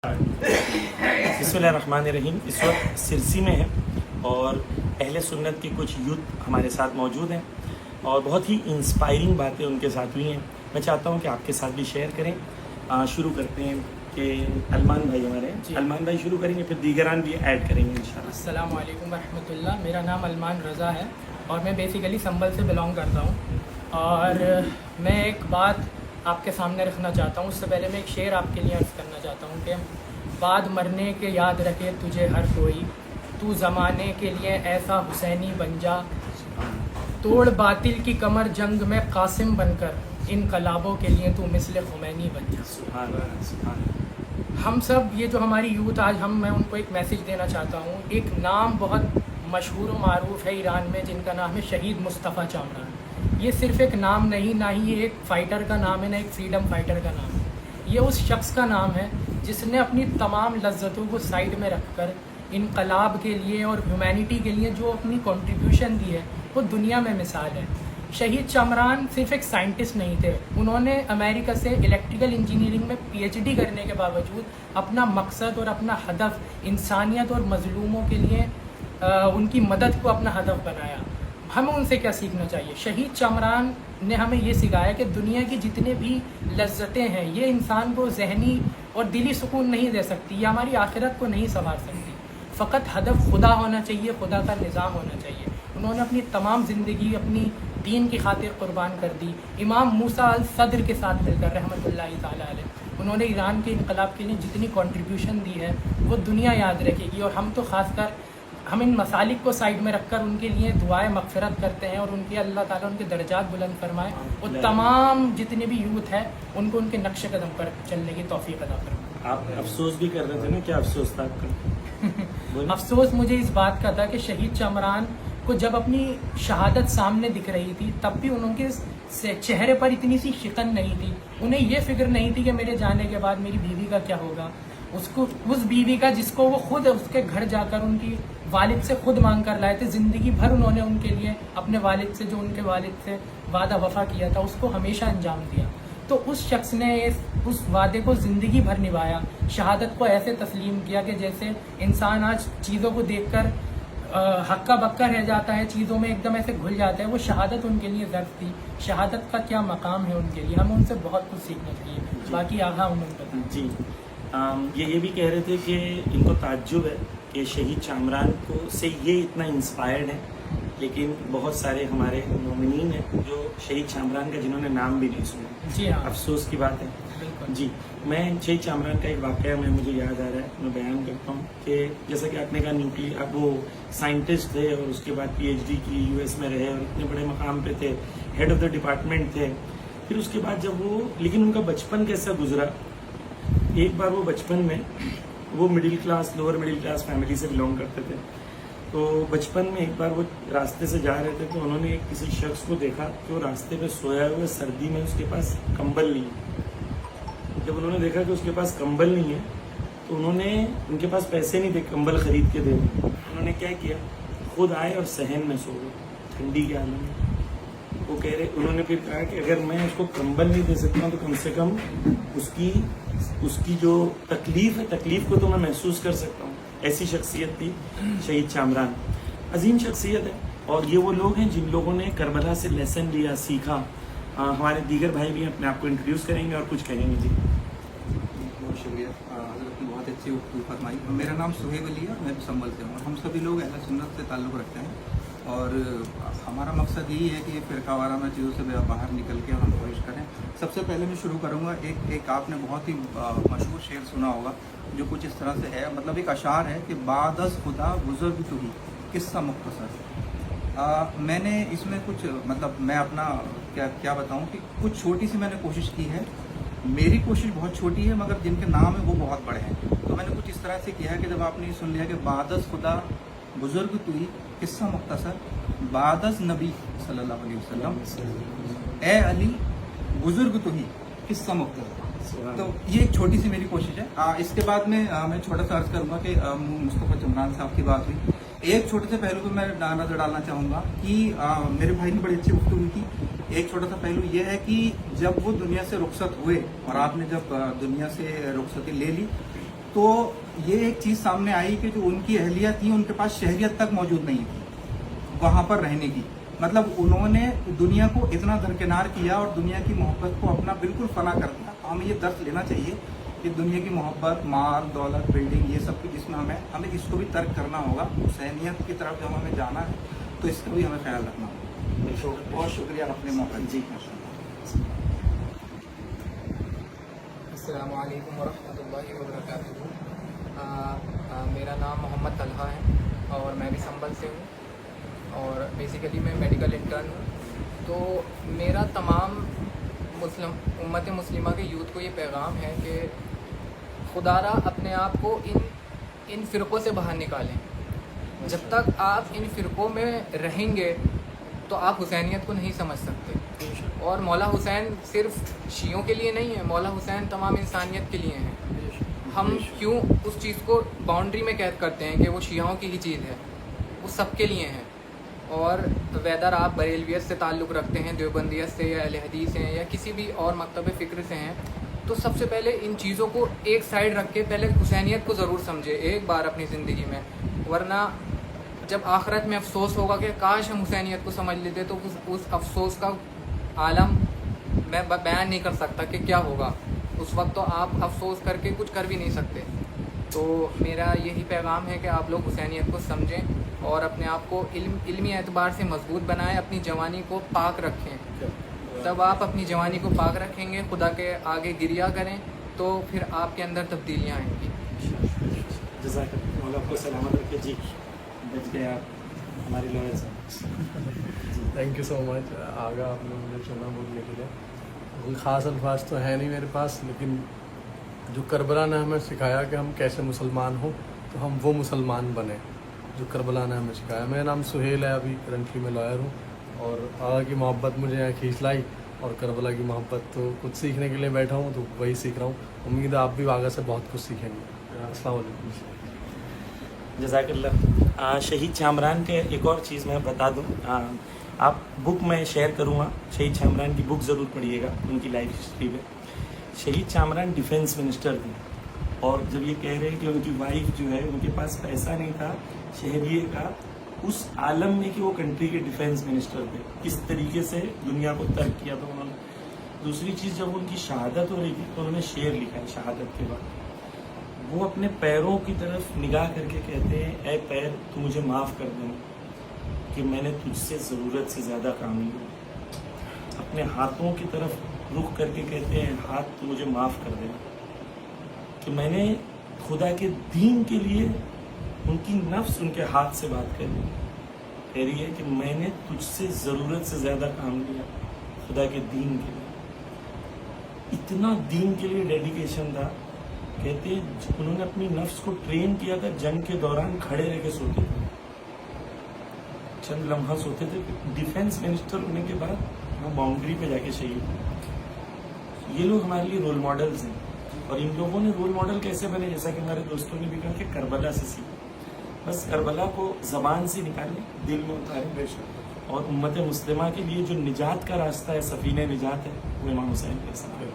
बिस्मिल्लाहिर्रहमानिर्रहीम। इस वक्त सिरसी में है और अहले सुन्नत के कुछ यूथ हमारे साथ मौजूद हैं और बहुत ही इंस्पायरिंग बातें उनके साथ हुई हैं। मैं चाहता हूं कि आपके साथ भी शेयर करें। शुरू करते हैं कि अरमान भाई हमारे हैं। अरमान भाई शुरू करेंगे, फिर दीगरान भी ऐड करेंगे इंशाल्लाह। अस्सलाम वालेकुम रहमतुल्लाह। मेरा नाम अरमान रज़ा है और मैं बेसिकली संभल से बिलोंग करता हूँ। और मैं एक बात आपके सामने रखना चाहता हूँ। उससे पहले मैं एक शेर आपके लिए अर्ज़ करना चाहता हूँ कि बाद मरने के याद रखे तुझे हर कोई, तू ज़माने के लिए ऐसा हुसैनी बन जा, तोड़ बातिल की कमर जंग में कासिम बनकर, इनकलाबों के लिए तू मिस्ल खुमैनी बन जा। सुभान अल्लाह, सुभान अल्लाह। हम सब ये जो हमारी यूथ आज मैं उनको एक मैसेज देना चाहता हूँ। एक नाम बहुत मशहूर व मारूफ है ईरान में, जिनका नाम है शहीद मुस्तफ़ा चामरान। ये सिर्फ एक नाम नहीं, ना ही ये एक फ़ाइटर का नाम है, ना एक फ्रीडम फाइटर का नाम है। ये उस शख्स का नाम है जिसने अपनी तमाम लज्जतों को साइड में रखकर इनकलाब के लिए और ह्यूमैनिटी के लिए जो अपनी कंट्रीब्यूशन दी है वो दुनिया में मिसाल है। शहीद चामरान सिर्फ एक साइंटिस्ट नहीं थे। उन्होंने अमेरिका से इलेक्ट्रिकल इंजीनियरिंग में पीएचडी करने के बावजूद अपना मकसद और अपना हदफ इंसानियत और मजलूमों के लिए उनकी मदद को अपना हदफ बनाया। हमें उनसे क्या सीखना चाहिए? शहीद चामरान ने हमें ये सिखाया कि दुनिया की जितने भी लज्जतें हैं ये इंसान को जहनी और दिली सुकून नहीं दे सकती, ये हमारी आखिरत को नहीं संवार सकती। फ़कत हदफ खुदा होना चाहिए, खुदा का निज़ाम होना चाहिए। उन्होंने अपनी तमाम ज़िंदगी अपनी दीन की खातिर कुर्बान कर दी। इमाम मूसा अल सद्र के साथ मिलकर रहमतुल्लाहि ताला अलैह उन्होंने ईरान के इनकलाब के लिए जितनी कंट्रीब्यूशन दी है वो दुनिया याद रखेगी। और हम तो ख़ासकर हम इन मसालिक को साइड में रखकर उनके लिए दुआएं मग़फ़िरत करते हैं और उनके अल्लाह ताला उनके दर्जात बुलंद फरमाए और तमाम जितने भी यूथ है उनको उनके नक्श कदम पर चलने की तौफीक अता फरमाए। आप अफसोस भी कर रहे थे ना, क्या अफसोस था आपका? अफसोस मुझे इस बात का था कि शहीद चामरान को जब अपनी शहादत सामने दिख रही थी तब भी उनके चेहरे पर इतनी सी शिकन नहीं थी। उन्हें ये फिक्र नहीं थी कि मेरे जाने के बाद मेरी बीवी का क्या होगा। उसको उस बीवी का जिसको वो खुद उसके घर जाकर उनकी वालिद से खुद मांग कर लाए थे, ज़िंदगी भर उन्होंने उनके लिए अपने वालिद से जो उनके वालिद से वादा वफा किया था उसको हमेशा अंजाम दिया। तो उस शख्स ने उस वादे को ज़िंदगी भर निभाया। शहादत को ऐसे तस्लीम किया कि जैसे इंसान आज चीज़ों को देखकर हक्का बक्का रह जाता है, चीज़ों में एकदम ऐसे घुल जाता है। वो शहादत उनके लिए ज़र्फ थी। शहादत का क्या मकाम है उनके लिए, हमें उनसे बहुत कुछ सीखना चाहिए। बाकी आगा उन्होंने जी ये भी कह रहे थे कि इनको ताज्जुब है कि शहीद चामरान को से ये इतना इंस्पायर्ड है, लेकिन बहुत सारे हमारे मोमिनीन हैं जो शहीद चामरान का जिन्होंने नाम भी नहीं सुना। जी हाँ, अफसोस की बात है। जी मैं शहीद चामरान का एक वाक़या मुझे याद आ रहा है, मैं बयान करता हूँ कि जैसा कि आपने कहा न्यूक्लियर, अब वो साइंटिस्ट थे और उसके बाद पीएचडी की, यूएस में रहे और इतने बड़े मकाम पे थे, हेड ऑफ द डिपार्टमेंट थे। फिर उसके बाद जब वो, लेकिन उनका बचपन कैसा गुजरा। एक बार वो बचपन में वो middle class, lower middle class family से बिलोंग करते थे। तो बचपन में एक बार वो रास्ते से जा रहे थे तो उन्होंने किसी शख्स को देखा कि वो रास्ते पे सोया हुआ, सर्दी में उसके पास कंबल नहीं है। जब उन्होंने देखा कि उसके पास कंबल नहीं है तो उनके पास पैसे नहीं थे कंबल खरीद के देने। उन्होंने क्या किया, खुद आए और सहन में सो गए ठंडी के आलम में। वो कह रहे, उन्होंने फिर कहा कि अगर मैं उसको कंबल नहीं दे सकता तो कम से कम उसकी जो तकलीफ है, तकलीफ को तो मैं महसूस कर सकता हूँ। ऐसी शख्सियत थी शहीद चामरान, अजीम शख्सियत है। और ये वो लोग हैं जिन लोगों ने करबला से लेसन लिया, सीखा। हमारे दीगर भाई भी अपने आप को इंट्रोड्यूस करेंगे और कुछ कहेंगे। जी बहुत शुक्रिया, हज़रत ने बहुत अच्छी फरमाई। मेरा नाम सुहेब अली है, मैं संभल से हूँ। हम सभी लोग अहले सुन्नत से ताल्लुक़ रखते हैं और हमारा मकसद यही है कि फ़िरका वाराना चीज़ों से बाहर निकल के हम कोशिश करें। सबसे पहले मैं शुरू करूँगा, एक आपने बहुत ही मशहूर शेर सुना होगा जो कुछ इस तरह से है, मतलब एक अशार है कि बादस खुदा बुज़ुर्ग तो ही किस्सा मुख्तसर। मैंने इसमें कुछ, मतलब मैं अपना क्या बताऊँ कि कुछ छोटी सी मैंने कोशिश की है। मेरी कोशिश बहुत छोटी है मगर जिनके नाम है वो बहुत बड़े हैं। तो मैंने कुछ इस तरह से किया है कि जब आपने सुन लिया कि बादस खुदा बुज़ुर्ग तो ही किस्सा मुख्तसर, बादस नबी सल्लल्लाहु अलैहि वसल्लम ए अली बुजुर्ग तो ही किस्सा मुख्तसर, तो ये एक छोटी सी मेरी कोशिश है। इसके बाद में मैं छोटा सा अर्ज करूँगा कि मुस्तफ़ा चामरान साहब की बात हुई। एक छोटे से पहलू पे मैं नजर डालना चाहूँगा कि मेरे भाई ने बड़ी अच्छी गुफ्तगू की। एक छोटा सा पहलू ये है कि जब वो दुनिया से रुखसत हुए और आपने जब दुनिया से रुखसती ले ली تو یہ ایک چیز سامنے آئی کہ جو ان کی اہلیہ تھی ان کے پاس شہریت تک موجود نہیں تھی وہاں پر رہنے کی. مطلب انہوں نے دنیا کو اتنا درکنار کیا اور دنیا کی محبت کو اپنا بالکل فنا کر دیا. ہمیں یہ درس لینا چاہیے کہ دنیا کی محبت، مال، دولت، بلڈنگ، یہ سب کچھ، جس میں ہمیں اس کو بھی ترک کرنا ہوگا. حسینیت کی طرف جب ہمیں جانا ہے تو اس کا بھی ہمیں خیال رکھنا ہوگا. بہت شکریہ اپنے موقع. جی السلام علیکم ورحمۃ اللہ وبرکاتہ. میرا نام محمد طلحہ ہے اور میں بھی سنبل سے ہوں اور بیسیکلی میں میڈیکل انٹرن ہوں. تو میرا تمام امت مسلمہ کے یوتھ کو یہ پیغام ہے کہ خدا را اپنے آپ کو ان فرقوں سے باہر نکالیں. جب تک آپ ان فرقوں میں رہیں گے تو آپ حسینیت کو نہیں سمجھ سکتے. اور مولا حسین صرف شیعوں کے لیے نہیں ہے، مولا حسین تمام انسانیت کے لیے ہیں. ہم کیوں اس چیز کو باؤنڈری میں قید کرتے ہیں کہ وہ شیعوں کی ہی چیز ہے؟ وہ سب کے لیے ہیں. اور ویدر آپ بریلویت سے تعلق رکھتے ہیں، دیوبندیت سے یا اہل حدیث ہیں یا کسی بھی اور مکتب فکر سے ہیں، تو سب سے پہلے ان چیزوں کو ایک سائڈ رکھ کے پہلے حسینیت کو ضرور سمجھے ایک بار اپنی زندگی میں. ورنہ جب آخرت میں افسوس ہوگا کہ کاش ہم حسینیت کو سمجھ لیتے، تو اس افسوس کا عالم میں بیان نہیں کر سکتا کہ کیا ہوگا. اس وقت تو آپ افسوس کر کے کچھ کر بھی نہیں سکتے. تو میرا یہی پیغام ہے کہ آپ لوگ حسینیت کو سمجھیں اور اپنے آپ کو علمی اعتبار سے مضبوط بنائیں، اپنی جوانی کو پاک رکھیں. تب آپ اپنی جوانی کو پاک رکھیں گے، خدا کے آگے گریہ کریں تو پھر آپ کے اندر تبدیلیاں آئیں گی. جزاک اللہ، آپ کو سلامت رکھے. جی بچ گئے آپ ہماری لائر سے. تھینک یو سو مچ. آگا آپ نے مجھے چنا بولنے کے لیے. کوئی خاص الفاظ تو ہے نہیں میرے پاس، لیکن جو کربلا نے ہمیں سکھایا کہ ہم کیسے مسلمان ہوں تو ہم وہ مسلمان بنیں جو کربلا نے ہمیں سکھایا. میرا نام سہیل ہے، ابھی کرنٹلی میں لائر ہوں. اور آگا کی محبت مجھے یہاں کھینچ لائی اور کربلا کی محبت تو کچھ سیکھنے کے لیے بیٹھا ہوں، تو وہی سیکھ رہا ہوں. امید ہے آپ بھی آگا سے بہت کچھ سیکھیں گے. السلام علیکم. جزاک اللہ. شہید چامران کے ایک اور چیز میں بتا دوں، آپ بک میں شیئر کروں گا، شہید چامران کی بک ضرور پڑھیے گا، ان کی لائف ہسٹری پہ. شہید چامران ڈیفینس منسٹر تھے، اور جب یہ کہہ رہے ہیں کہ ان کی وائف جو ہے ان کے پاس پیسہ نہیں تھا شہریے کا، اس عالم میں کہ وہ کنٹری کے ڈیفینس منسٹر تھے، کس طریقے سے دنیا کو ترک کیا تھا انہوں نے. دوسری چیز، جب ان کی شہادت ہو رہی تھی تو انہوں نے شعر لکھا ہے شہادت کے بعد. وہ اپنے پیروں کی طرف نگاہ کر کے کہتے ہیں، اے پیر تو مجھے معاف کر دینا کہ میں نے تجھ سے ضرورت سے زیادہ کام لیا. اپنے ہاتھوں کی طرف رخ کر کے کہتے ہیں، ہاتھ تو مجھے معاف کر دینا کہ میں نے خدا کے دین کے لیے، ان کی نفس ان کے ہاتھ سے بات کر رہی ہے کہ میں نے تجھ سے ضرورت سے زیادہ کام لیا خدا کے دین کے لیے. اتنا دین کے لیے ڈیڈیکیشن تھا. کہتے ہیں انہوں نے اپنی نفس کو ٹرین کیا تھا، جنگ کے دوران کھڑے رہ کے سوتے تھے، چند لمحہ سوتے تھے. ڈیفینس منسٹر ہونے کے بعد وہ باؤنڈری پہ جا کے شہید ہوئے. یہ لوگ ہمارے لیے رول ماڈلز ہیں، اور ان لوگوں نے رول ماڈل کیسے بنے، جیسا کہ ہمارے دوستوں نے بھی کہا کہ کربلا سے سیکھیں. بس کربلا کو زبان سے نکالیں، دل میں اتاریں، اور امت مسلمہ کے لیے جو نجات کا راستہ ہے، سفینہ نجات ہے، وہ امام حسین کے ساتھ ہے.